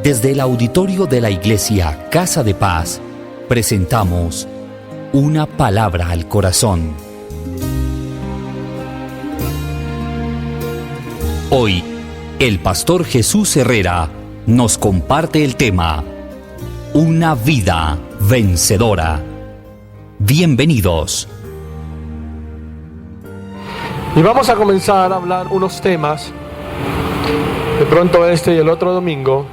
Desde el auditorio de la Iglesia Casa de Paz, presentamos Una Palabra al Corazón. Hoy, el pastor Jesús Herrera nos comparte el tema Una vida vencedora. Bienvenidos. Y vamos a comenzar a hablar unos temas. De pronto este y el otro domingo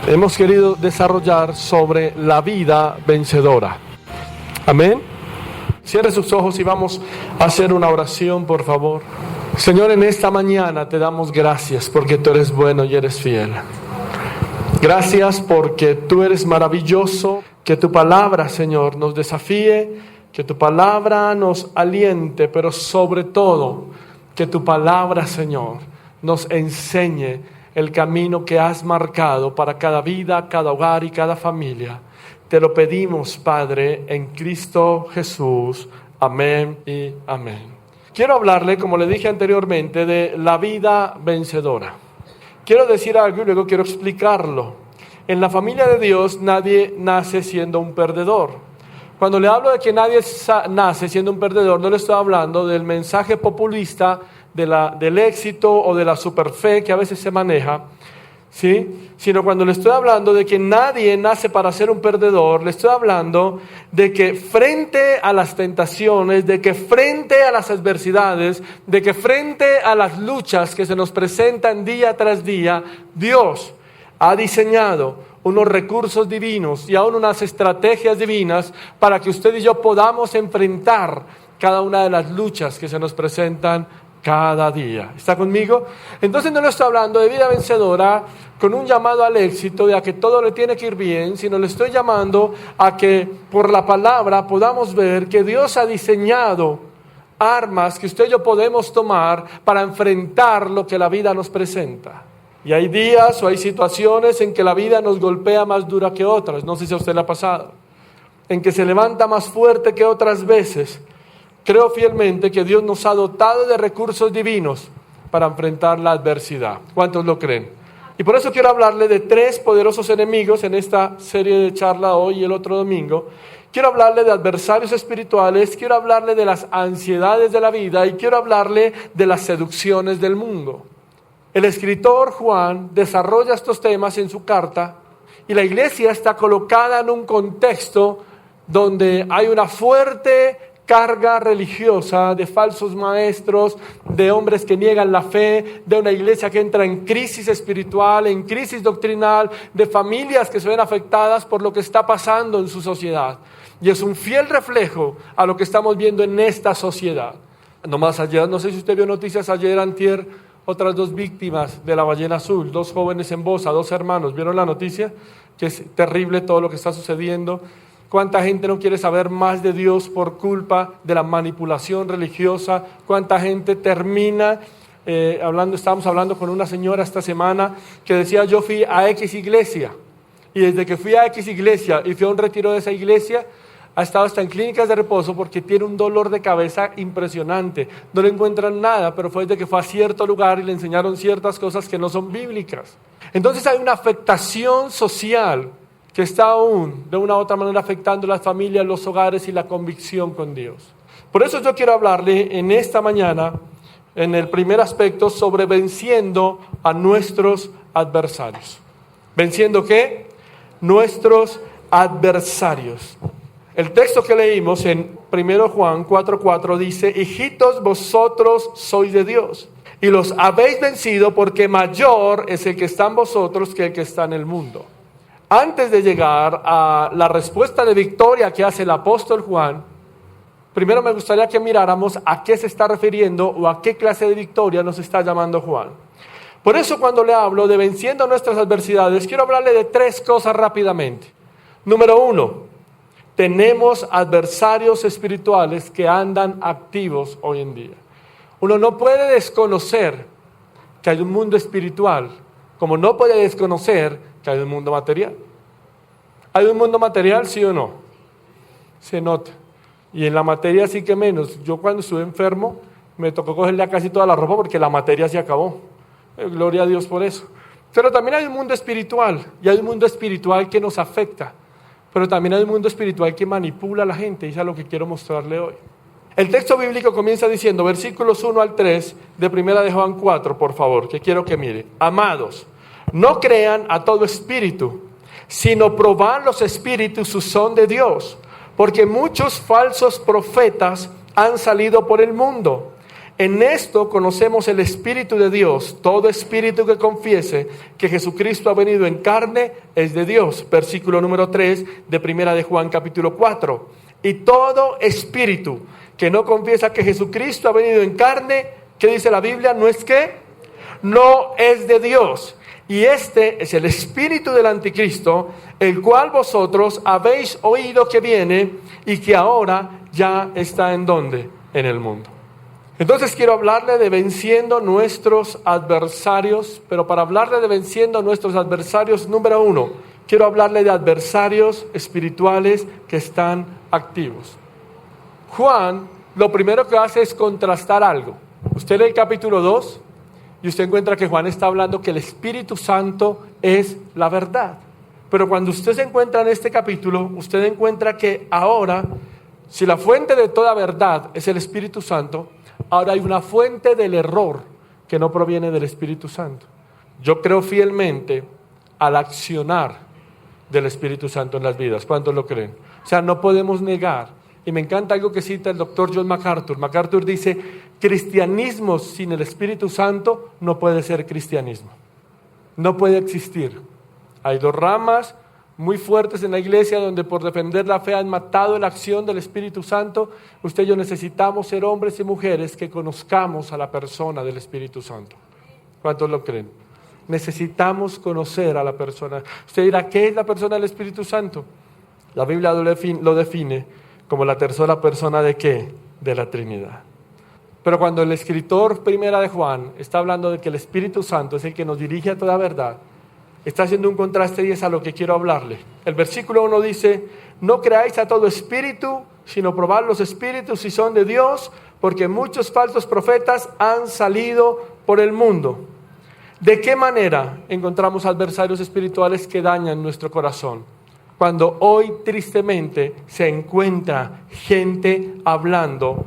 hemos querido desarrollar sobre la vida vencedora. Amén. Cierre sus ojos y vamos a hacer una oración, por favor. Señor, en esta mañana te damos gracias porque tú eres bueno y eres fiel. Gracias porque tú eres maravilloso, que tu palabra, Señor, nos desafíe, que tu palabra nos aliente, pero sobre todo, que tu palabra, Señor, nos enseñe el camino que has marcado para cada vida, cada hogar y cada familia. Te lo pedimos, Padre, en Cristo Jesús. Amén y amén. Quiero hablarle, como le dije anteriormente, de la vida vencedora. Quiero decir algo y luego quiero explicarlo. En la familia de Dios nadie nace siendo un perdedor. Cuando le hablo de que nadie nace siendo un perdedor, no le estoy hablando del mensaje populista del éxito o de la superfe que a veces se maneja, ¿sí? Sino cuando le estoy hablando de que nadie nace para ser un perdedor, le estoy hablando de que frente a las tentaciones, de que frente a las adversidades, de que frente a las luchas que se nos presentan día tras día, Dios ha diseñado unos recursos divinos y aún unas estrategias divinas para que usted y yo podamos enfrentar cada una de las luchas que se nos presentan cada día. ¿Está conmigo? Entonces no le estoy hablando de vida vencedora con un llamado al éxito, de a que todo le tiene que ir bien, sino le estoy llamando a que por la palabra podamos ver que Dios ha diseñado armas que usted y yo podemos tomar para enfrentar lo que la vida nos presenta. Y hay días o hay situaciones en que la vida nos golpea más dura que otras. No sé si a usted le ha pasado. En que se levanta más fuerte que otras veces. Creo fielmente que Dios nos ha dotado de recursos divinos para enfrentar la adversidad. ¿Cuántos lo creen? Y por eso quiero hablarle de 3 poderosos enemigos en esta serie de charla hoy y el otro domingo. Quiero hablarle de adversarios espirituales, quiero hablarle de las ansiedades de la vida y quiero hablarle de las seducciones del mundo. El escritor Juan desarrolla estos temas en su carta y la iglesia está colocada en un contexto donde hay una fuerte carga religiosa de falsos maestros, de hombres que niegan la fe, de una iglesia que entra en crisis espiritual, en crisis doctrinal, de familias que se ven afectadas por lo que está pasando en su sociedad. Y es un fiel reflejo a lo que estamos viendo en esta sociedad. Nomás ayer, no sé si usted vio noticias ayer, antier, otras 2 víctimas de la ballena azul, 2 jóvenes en Bosa, 2 hermanos. ¿Vieron la noticia? Que es terrible todo lo que está sucediendo. ¿Cuánta gente no quiere saber más de Dios por culpa de la manipulación religiosa? ¿Cuánta gente termina estábamos hablando con una señora esta semana que decía, yo fui a X iglesia y desde que fui a X iglesia y fui a un retiro de esa iglesia, ha estado hasta en clínicas de reposo porque tiene un dolor de cabeza impresionante. No le encuentran nada, pero fue desde que fue a cierto lugar y le enseñaron ciertas cosas que no son bíblicas. Entonces hay una afectación social que está aún de una u otra manera afectando las familias, los hogares y la convicción con Dios. Por eso yo quiero hablarle en esta mañana, en el primer aspecto, sobre venciendo a nuestros adversarios. ¿Venciendo qué? Nuestros adversarios. El texto que leímos en 1 Juan 4:4 dice, hijitos, vosotros sois de Dios y los habéis vencido porque mayor es el que está en vosotros que el que está en el mundo. Antes de llegar a la respuesta de victoria que hace el apóstol Juan, primero me gustaría que miráramos a qué se está refiriendo o a qué clase de victoria nos está llamando Juan. Por eso cuando le hablo de venciendo nuestras adversidades, quiero hablarle de 3 cosas rápidamente. Número 1, tenemos adversarios espirituales que andan activos hoy en día. Uno no puede desconocer que hay un mundo espiritual, como no puede desconocer que hay un mundo material. ¿Hay un mundo material, sí o no? Se nota. Y en la materia sí que menos. Yo cuando estuve enfermo, me tocó cogerle a casi toda la ropa porque la materia se acabó. Gloria a Dios por eso. Pero también hay un mundo espiritual, y hay un mundo espiritual que nos afecta, pero también hay un mundo espiritual que manipula a la gente, y eso es lo que quiero mostrarle hoy. El texto bíblico comienza diciendo, versículos 1 al 3 de 1 de Juan 4, por favor, que quiero que mire. Amados, no crean a todo espíritu, sino probad los espíritus si son de Dios, porque muchos falsos profetas han salido por el mundo. En esto conocemos el Espíritu de Dios. Todo espíritu que confiese que Jesucristo ha venido en carne es de Dios. Versículo número 3 de 1 de Juan capítulo 4. Y todo espíritu que no confiesa que Jesucristo ha venido en carne, ¿qué dice la Biblia? ¿No es qué? No es de Dios. Y este es el espíritu del anticristo, el cual vosotros habéis oído que viene y que ahora ya está ¿en dónde? En el mundo. Entonces quiero hablarle de venciendo nuestros adversarios, pero para hablarle de venciendo nuestros adversarios, número 1, quiero hablarle de adversarios espirituales que están activos. Juan, lo primero que hace es contrastar algo. Usted lee el capítulo 2 y usted encuentra que Juan está hablando que el Espíritu Santo es la verdad. Pero cuando usted se encuentra en este capítulo, usted encuentra que ahora, si la fuente de toda verdad es el Espíritu Santo, ahora hay una fuente del error que no proviene del Espíritu Santo. Yo creo fielmente al accionar del Espíritu Santo en las vidas. ¿Cuántos lo creen? O sea, no podemos negar. Y me encanta algo que cita el doctor John MacArthur. MacArthur dice, cristianismo sin el Espíritu Santo no puede ser cristianismo. No puede existir. Hay dos ramas muy fuertes en la iglesia donde por defender la fe han matado la acción del Espíritu Santo. Usted y yo necesitamos ser hombres y mujeres que conozcamos a la persona del Espíritu Santo. ¿Cuántos lo creen? Necesitamos conocer a la persona. Usted dirá, ¿qué es la persona del Espíritu Santo? La Biblia lo define como la tercera persona ¿de qué? De la Trinidad. Pero cuando el escritor Primera de Juan está hablando de que el Espíritu Santo es el que nos dirige a toda verdad, está haciendo un contraste y es a lo que quiero hablarle. El versículo 1 dice, no creáis a todo espíritu, sino probad los espíritus si son de Dios, porque muchos falsos profetas han salido por el mundo. ¿De qué manera encontramos adversarios espirituales que dañan nuestro corazón? Cuando hoy tristemente se encuentra gente hablando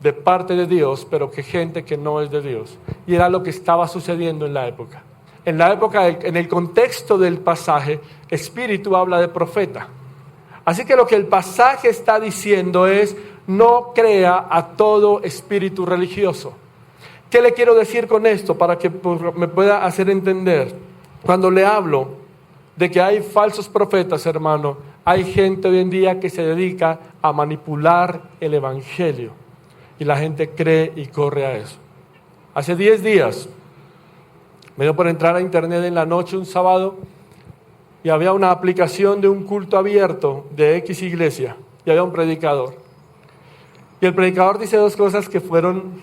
de parte de Dios, pero que gente que no es de Dios. Y era lo que estaba sucediendo en la época. En la época, en el contexto del pasaje, espíritu habla de profeta. Así que lo que el pasaje está diciendo es, no crea a todo espíritu religioso. ¿Qué le quiero decir con esto para que me pueda hacer entender? Cuando le hablo de que hay falsos profetas, hermano, hay gente hoy en día que se dedica a manipular el evangelio y la gente cree y corre a eso. Hace 10 días me dio por entrar a internet en la noche un sábado y había una aplicación de un culto abierto de X iglesia y había un predicador. Y el predicador dice dos cosas que fueron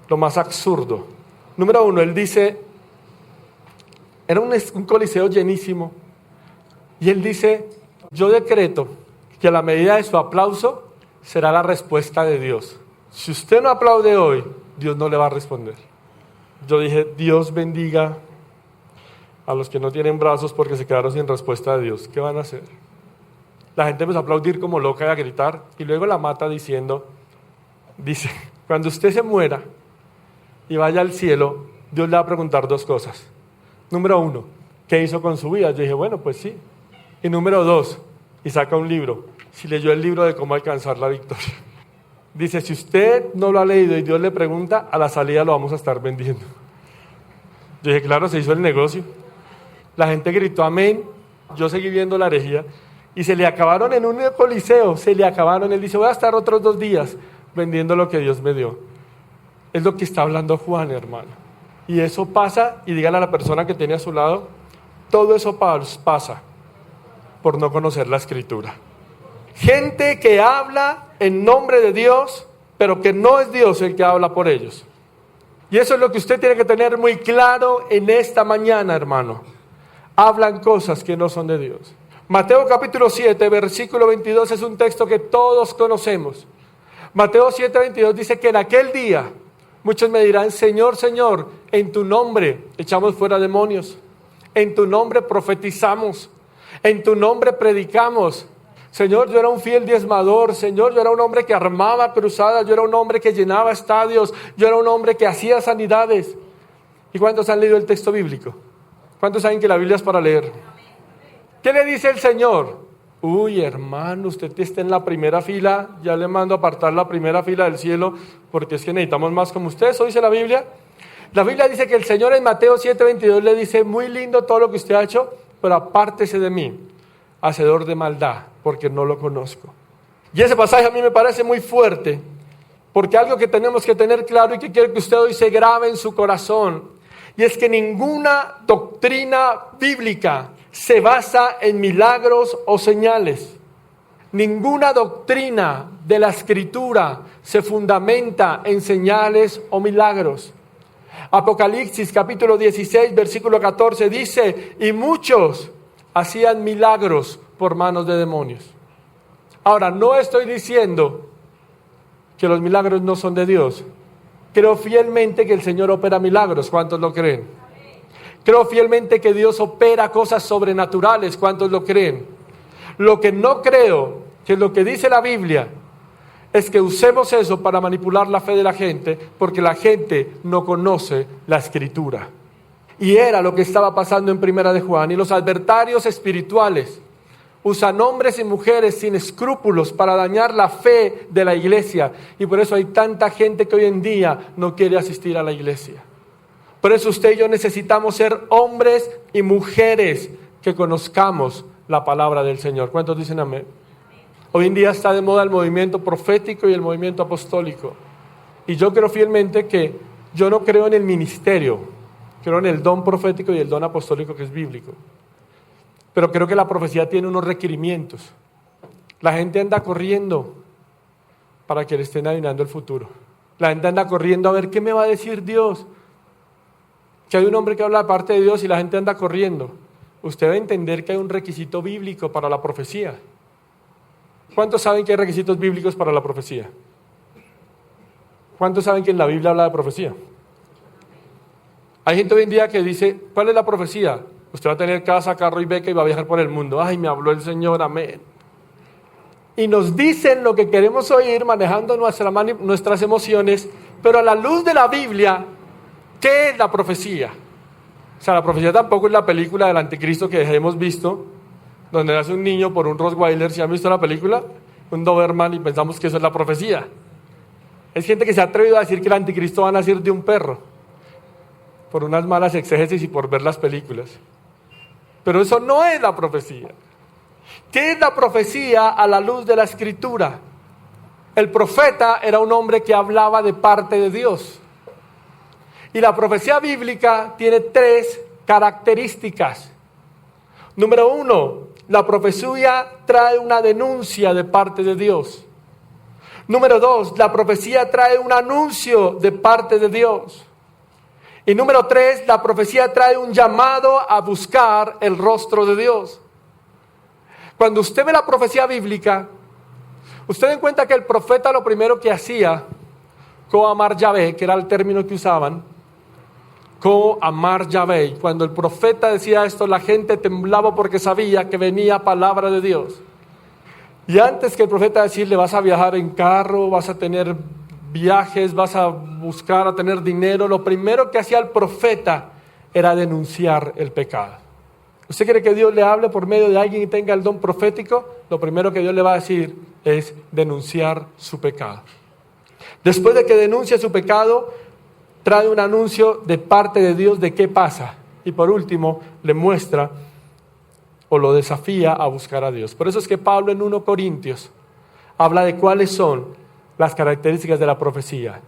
lo más absurdo. Número 1, él dice, era un coliseo llenísimo, y él dice, yo decreto que a la medida de su aplauso será la respuesta de Dios. Si usted no aplaude hoy, Dios no le va a responder. Yo dije, Dios bendiga a los que no tienen brazos porque se quedaron sin respuesta de Dios. ¿Qué van a hacer? La gente empezó a aplaudir como loca y a gritar, y luego la mata dice, cuando usted se muera y vaya al cielo, Dios le va a preguntar dos cosas. Número 1, ¿qué hizo con su vida? Yo dije, bueno, pues sí. Y número 2, y saca un libro. Si leyó el libro de cómo alcanzar la victoria. Dice, si usted no lo ha leído y Dios le pregunta, a la salida lo vamos a estar vendiendo. Yo dije, claro, se hizo el negocio. La gente gritó amén. Yo seguí viendo la herejía. Y se le acabaron en un coliseo, se le acabaron. Él dice, voy a estar otros 2 días vendiendo lo que Dios me dio. Es lo que está hablando Juan, hermano. Y eso pasa, y dígale a la persona que tiene a su lado, todo eso pasa por no conocer la Escritura. Gente que habla en nombre de Dios, pero que no es Dios el que habla por ellos. Y eso es lo que usted tiene que tener muy claro en esta mañana, hermano. Hablan cosas que no son de Dios. Mateo capítulo 7, versículo 22 es un texto que todos conocemos. Mateo 7, 22 dice que en aquel día Muchos me dirán, Señor, Señor, en tu nombre echamos fuera demonios, en tu nombre profetizamos, en tu nombre predicamos. Señor, yo era un fiel diezmador. Señor, yo era un hombre que armaba cruzadas. Yo era un hombre que llenaba estadios. Yo era un hombre que hacía sanidades. ¿Y cuántos han leído el texto bíblico? ¿Cuántos saben que la Biblia es para leer? ¿Qué le dice el Señor? Uy, hermano, usted está en la primera fila. Ya le mando a apartar la primera fila del cielo, porque es que necesitamos más como usted. ¿Eso dice la Biblia? La Biblia dice que el Señor en Mateo 7:22 le dice, muy lindo todo lo que usted ha hecho, pero apártese de mí, hacedor de maldad, porque no lo conozco. Y ese pasaje a mí me parece muy fuerte, porque algo que tenemos que tener claro y que quiero que usted hoy se grabe en su corazón, y es que ninguna doctrina bíblica se basa en milagros o señales. Ninguna doctrina de la Escritura se fundamenta en señales o milagros. Apocalipsis capítulo 16, versículo 14 dice, y muchos hacían milagros por manos de demonios. Ahora, no estoy diciendo que los milagros no son de Dios. Creo fielmente que el Señor opera milagros. ¿Cuántos lo creen? Creo fielmente que Dios opera cosas sobrenaturales. ¿Cuántos lo creen? Lo que no creo, que es lo que dice la Biblia, es que usemos eso para manipular la fe de la gente, porque la gente no conoce la Escritura. Y era lo que estaba pasando en Primera de Juan. Y los adversarios espirituales usan hombres y mujeres sin escrúpulos para dañar la fe de la iglesia. Y por eso hay tanta gente que hoy en día no quiere asistir a la iglesia. Por eso usted y yo necesitamos ser hombres y mujeres que conozcamos la palabra del Señor. ¿Cuántos dicen amén? Hoy en día está de moda el movimiento profético y el movimiento apostólico. Y yo creo fielmente que yo no creo en el ministerio. Creo en el don profético y el don apostólico, que es bíblico. Pero creo que la profecía tiene unos requerimientos. La gente anda corriendo para que le estén adivinando el futuro. La gente anda corriendo a ver qué me va a decir Dios. Que hay un hombre que habla de parte de Dios y la gente anda corriendo. Usted debe entender que hay un requisito bíblico para la profecía. ¿Cuántos saben que hay requisitos bíblicos para la profecía? ¿Cuántos saben que en la Biblia habla de profecía? Hay gente hoy en día que dice, ¿cuál es la profecía? Usted va a tener casa, carro y beca y va a viajar por el mundo. Ay, me habló el Señor, amén. Y nos dicen lo que queremos oír manejando nuestras emociones, pero a la luz de la Biblia, ¿qué es la profecía? O sea, la profecía tampoco es la película del anticristo que hemos visto, donde nace un niño por un Rottweiler. ¿Sí han visto la película? Un Doberman, y pensamos que eso es la profecía. Es gente que se ha atrevido a decir que el anticristo va a nacer de un perro, por unas malas exégesis y por ver las películas. Pero eso no es la profecía. ¿Qué es la profecía a la luz de la Escritura? El profeta era un hombre que hablaba de parte de Dios. Y la profecía bíblica tiene 3 características. Número 1, la profecía trae una denuncia de parte de Dios. Número 2, la profecía trae un anuncio de parte de Dios. Y número 3, la profecía trae un llamado a buscar el rostro de Dios. Cuando usted ve la profecía bíblica, usted da cuenta que el profeta lo primero que hacía, Ko-amar Yahvé, que era el término que usaban, Ko-amar Yahvé. Cuando el profeta decía esto, la gente temblaba porque sabía que venía palabra de Dios. Y antes que el profeta decirle, vas a viajar en carro, vas a tener viajes, vas a buscar a tener dinero, lo primero que hacía el profeta era denunciar el pecado. ¿Usted quiere que Dios le hable por medio de alguien y tenga el don profético? Lo primero que Dios le va a decir es denunciar su pecado. Después de que denuncia su pecado, trae un anuncio de parte de Dios de qué pasa. Y por último, le muestra o lo desafía a buscar a Dios. Por eso es que Pablo en 1 Corintios habla de cuáles son las características de la profecía.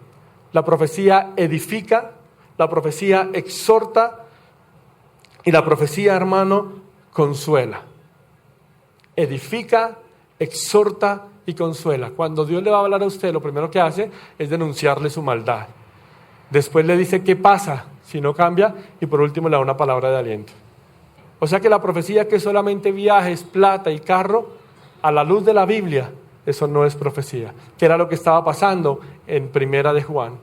La profecía edifica, la profecía exhorta y la profecía, hermano, consuela. Edifica, exhorta y consuela. Cuando Dios le va a hablar a usted, lo primero que hace es denunciarle su maldad. Después le dice qué pasa si no cambia y por último le da una palabra de aliento. O sea que la profecía que solamente viajes, plata y carro, a la luz de la Biblia, eso no es profecía, que era lo que estaba pasando en Primera de Juan.